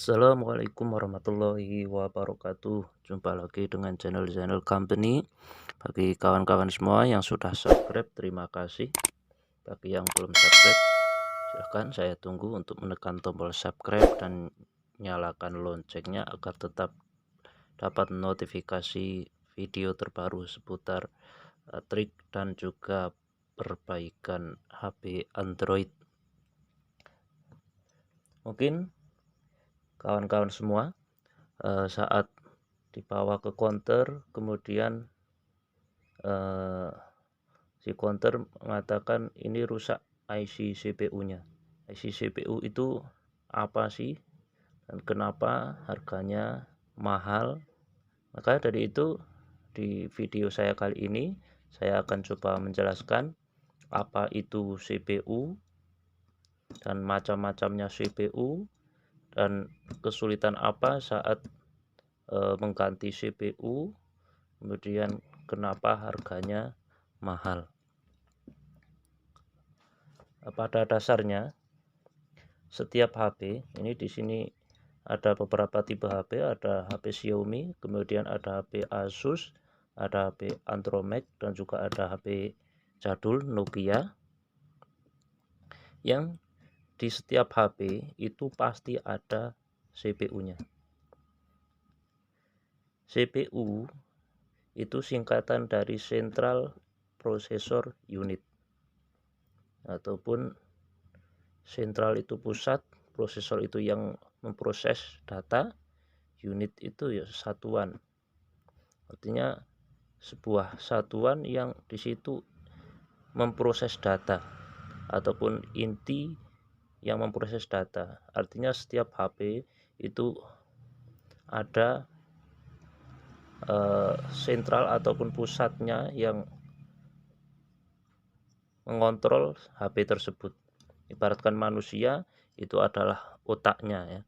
Assalamualaikum warahmatullahi wabarakatuh. Jumpa lagi dengan channel company. Bagi kawan-kawan semua yang sudah subscribe, terima kasih. Bagi yang belum subscribe, silahkan saya tunggu untuk menekan tombol subscribe dan nyalakan loncengnya agar tetap dapat notifikasi video terbaru seputar trik dan juga perbaikan HP Android. Mungkin kawan-kawan semua saat dibawa ke counter, kemudian si counter mengatakan ini rusak IC CPU-nya. IC CPU itu apa sih dan kenapa harganya mahal? Maka dari itu di video saya kali ini saya akan coba menjelaskan apa itu CPU dan macam-macamnya CPU dan kesulitan apa saat mengganti CPU, kemudian kenapa harganya mahal. Pada dasarnya setiap HP ini di sini ada beberapa tipe HP, ada HP Xiaomi, kemudian ada HP Asus, ada HP Andromax, dan juga ada HP jadul Nokia. Yang di setiap HP itu pasti ada CPU-nya. CPU itu singkatan dari Central Processor Unit, ataupun sentral itu pusat, prosesor itu yang memproses data, unit itu ya satuan. Artinya sebuah satuan yang di situ memproses data ataupun inti yang memproses data. Artinya setiap HP itu ada sentral ataupun pusatnya yang mengontrol HP tersebut. Ibaratkan manusia itu adalah otaknya ya.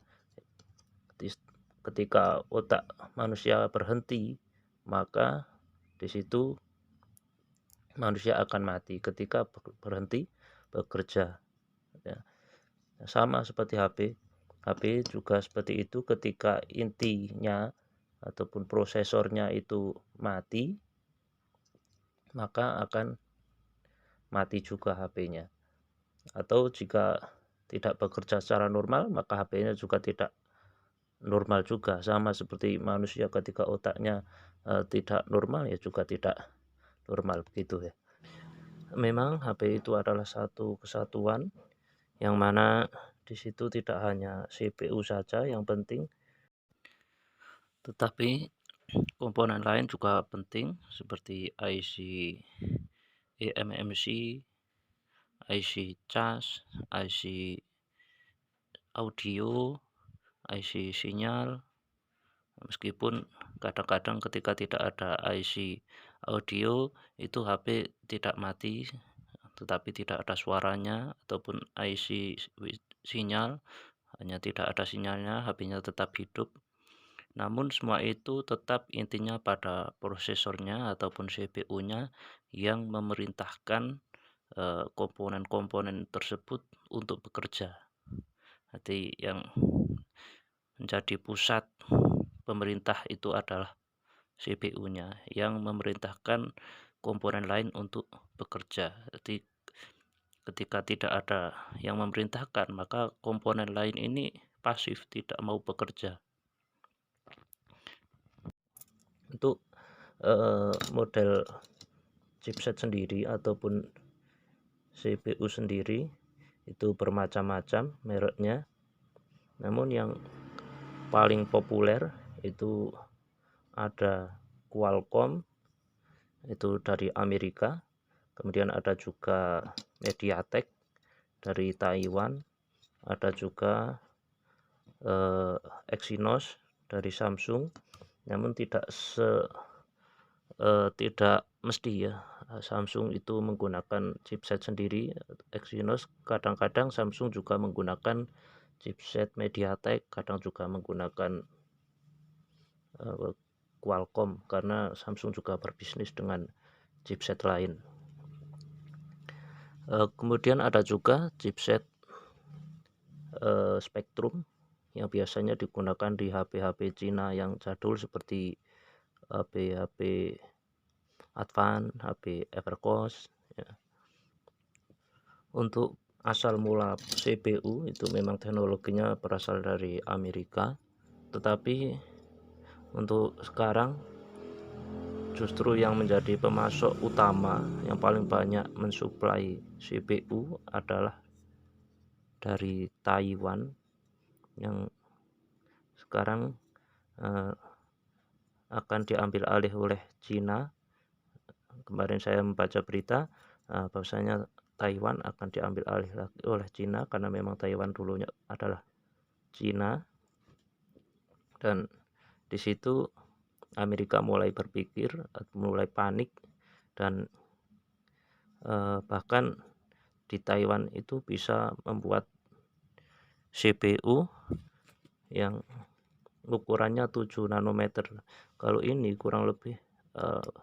Ketika otak manusia berhenti, maka di situ manusia akan mati ketika berhenti bekerja ya. Sama seperti HP. HP juga seperti itu, ketika intinya ataupun prosesornya itu mati, maka akan mati juga HP-nya. Atau jika tidak bekerja secara normal, maka HP-nya juga tidak normal juga. Sama seperti manusia, ketika otaknya tidak normal ya juga tidak normal, begitu ya. Memang HP itu adalah satu kesatuan yang mana di situ tidak hanya CPU saja yang penting, tetapi komponen lain juga penting seperti IC eMMC, IC cas, IC audio, IC sinyal. Meskipun kadang-kadang ketika tidak ada IC audio itu HP tidak mati, tetapi tidak ada suaranya, ataupun IC sinyal hanya tidak ada sinyalnya, HP-nya tetap hidup. Namun semua itu tetap intinya pada prosesornya ataupun CPU-nya yang memerintahkan komponen-komponen tersebut untuk bekerja. Jadi yang menjadi pusat pemerintah itu adalah CPU-nya yang memerintahkan komponen lain untuk bekerja. Jadi ketika tidak ada yang memerintahkan, maka komponen lain ini pasif, tidak mau bekerja. Untuk model chipset sendiri ataupun CPU sendiri itu bermacam-macam mereknya. Namun yang paling populer itu ada Qualcomm, itu dari Amerika. Kemudian ada juga MediaTek dari Taiwan, ada juga Exynos dari Samsung. Namun tidak mesti ya Samsung itu menggunakan chipset sendiri Exynos. Kadang-kadang Samsung juga menggunakan chipset MediaTek, kadang juga menggunakan Qualcomm, karena Samsung juga berbisnis dengan chipset lain. Kemudian ada juga chipset Spectrum yang biasanya digunakan di HP-HP Cina yang jadul seperti HP-HP Advan, HP Evercost ya. Untuk asal mula CPU itu memang teknologinya berasal dari Amerika, tetapi untuk sekarang justru yang menjadi pemasok utama yang paling banyak mensuplai CPU adalah dari Taiwan, yang sekarang akan diambil alih oleh Cina. Kemarin saya membaca berita bahwasanya Taiwan akan diambil alih oleh Cina, karena memang Taiwan dulunya adalah Cina, dan di situ Amerika mulai berpikir, mulai panik, dan bahkan di Taiwan itu bisa membuat CPU yang ukurannya 7 nanometer. Kalau ini kurang lebih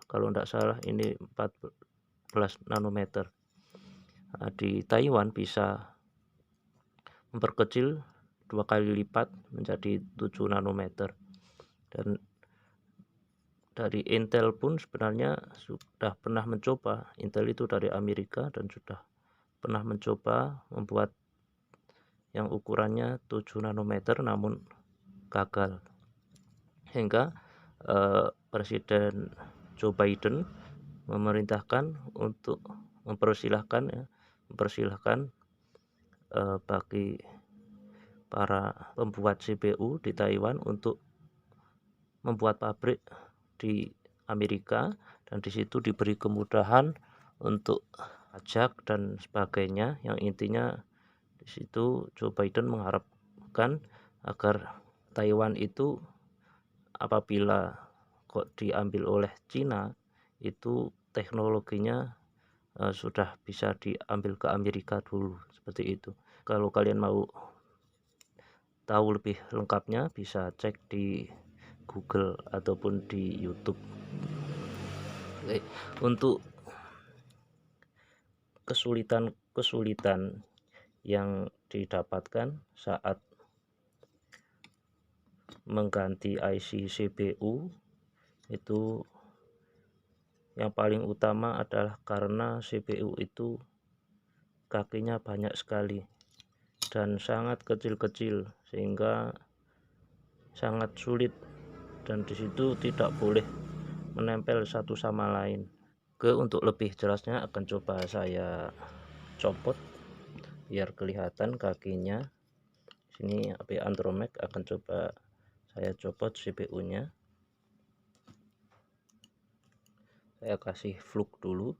kalau tidak salah ini 14 nanometer. Di Taiwan bisa memperkecil 2 kali lipat menjadi 7 nanometer. Dan dari Intel pun sebenarnya sudah pernah mencoba, Intel itu dari Amerika, dan sudah pernah mencoba membuat yang ukurannya 7 nanometer namun gagal. Hingga Presiden Joe Biden memerintahkan untuk mempersilahkan bagi para pembuat CPU di Taiwan untuk membuat pabrik di Amerika, dan di situ diberi kemudahan untuk pajak dan sebagainya. Yang intinya di situ Joe Biden mengharapkan agar Taiwan itu apabila kok diambil oleh Cina itu teknologinya sudah bisa diambil ke Amerika dulu, seperti itu. Kalau kalian mau tahu lebih lengkapnya bisa cek di Google ataupun di YouTube. Oke. Untuk kesulitan yang didapatkan saat mengganti IC CPU itu yang paling utama adalah karena CPU itu kakinya banyak sekali dan sangat kecil-kecil, sehingga sangat sulit, dan disitu tidak boleh menempel satu sama lain. Untuk lebih jelasnya akan coba saya copot biar kelihatan kakinya. Sini HP Andromax akan coba saya copot CPU-nya. Saya kasih fluk dulu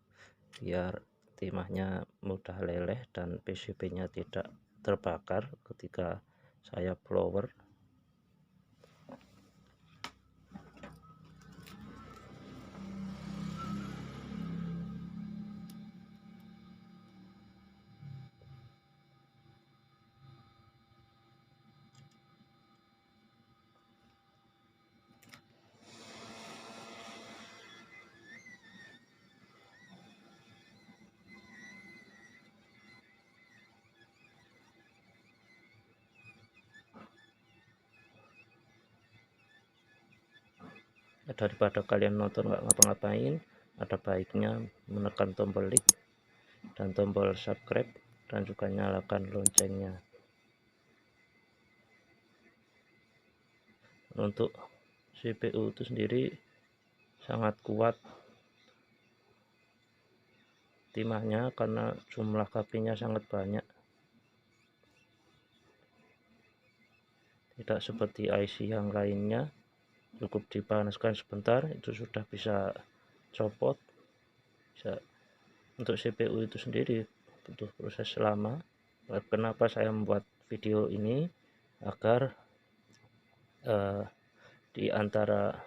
biar timahnya mudah leleh dan PCB-nya tidak terbakar ketika saya blower. Daripada kalian nonton nggak ngapa-ngapain, ada baiknya menekan tombol like dan tombol subscribe, dan juga nyalakan loncengnya. Untuk CPU itu sendiri sangat kuat timahnya karena jumlah kakinya sangat banyak, tidak seperti IC yang lainnya cukup dipanaskan sebentar itu sudah bisa copot. Untuk CPU itu sendiri butuh proses lama. Kenapa saya membuat video ini? Agar di antara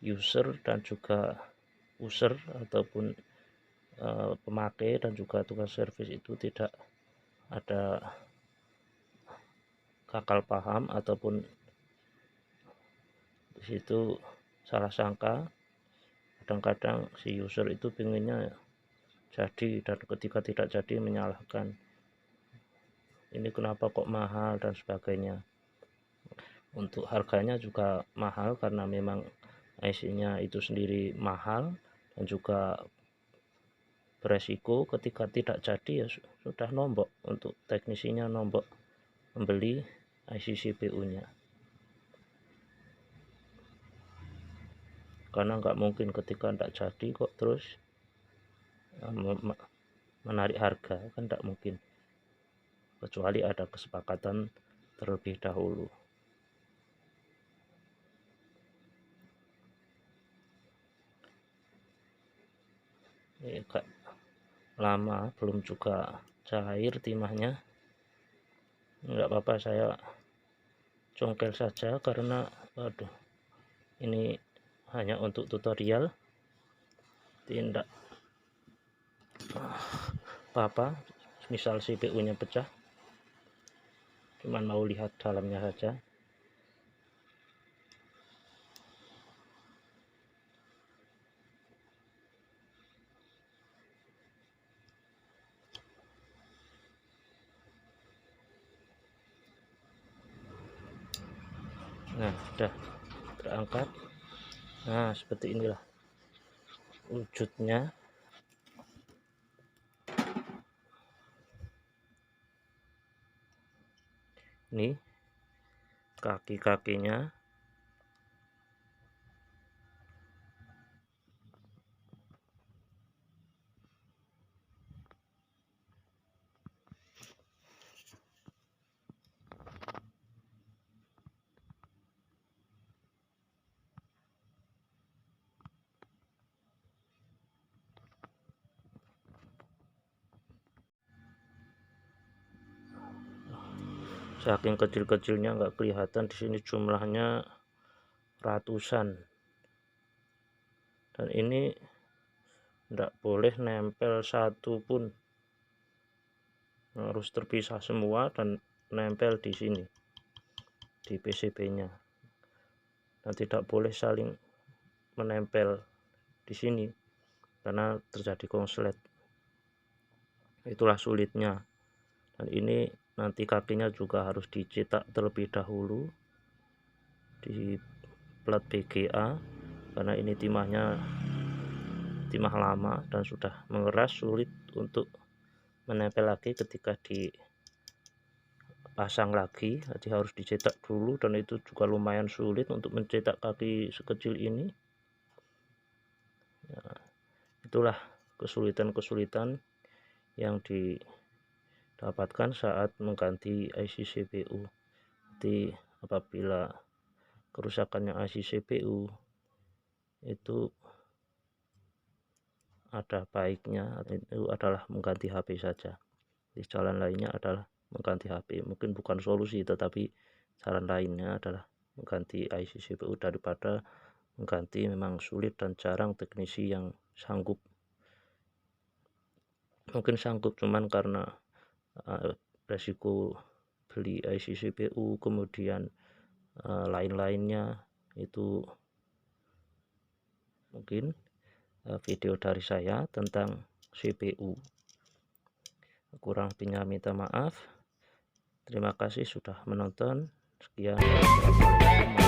user dan juga user ataupun pemakai dan juga tukang servis itu tidak ada gagal paham ataupun di situ salah sangka. Kadang-kadang si user itu pengennya jadi, dan ketika tidak jadi menyalahkan. ini kenapa kok mahal dan sebagainya. Untuk harganya juga mahal karena memang IC-nya itu sendiri mahal, dan juga beresiko ketika tidak jadi ya sudah nombok, untuk teknisinya nombok membeli IC CPU-nya, karena nggak mungkin ketika tidak jadi kok terus menarik harga, kan tidak mungkin, kecuali ada kesepakatan terlebih dahulu. Ini agak lama, belum juga cair timahnya. Nggak apa-apa, saya congkel saja karena waduh, ini hanya untuk tutorial, tidak apa-apa misal CPU nya pecah, cuman mau lihat dalamnya saja. Nah, sudah terangkat. Nah, seperti inilah wujudnya. Ini kaki-kakinya. Saking kecil-kecilnya nggak kelihatan, di sini jumlahnya ratusan, dan ini tidak boleh nempel satu pun, harus terpisah semua dan nempel di sini di PCB-nya, dan tidak boleh saling menempel di sini karena terjadi konslet. Itulah sulitnya. Dan ini nanti kakinya juga harus dicetak terlebih dahulu di plat BGA, karena ini timah lama dan sudah mengeras, sulit untuk menempel lagi ketika dipasang lagi. Jadi harus dicetak dulu, dan itu juga lumayan sulit untuk mencetak kaki sekecil ini. Ya, itulah kesulitan-kesulitan yang didapatkan saat mengganti IC CPU. Jadi apabila kerusakannya IC CPU itu ada baiknya, itu adalah mengganti HP saja. Di jalan lainnya adalah mengganti HP. Mungkin bukan solusi, tetapi saran lainnya adalah mengganti IC CPU daripada mengganti. Memang sulit dan jarang teknisi yang sanggup. Mungkin sanggup, cuman karena resiko beli IC CPU kemudian lain-lainnya, itu mungkin video dari saya tentang CPU. Kurang lebihnya minta maaf. Terima kasih sudah menonton. Sekian. Assalamualaikum.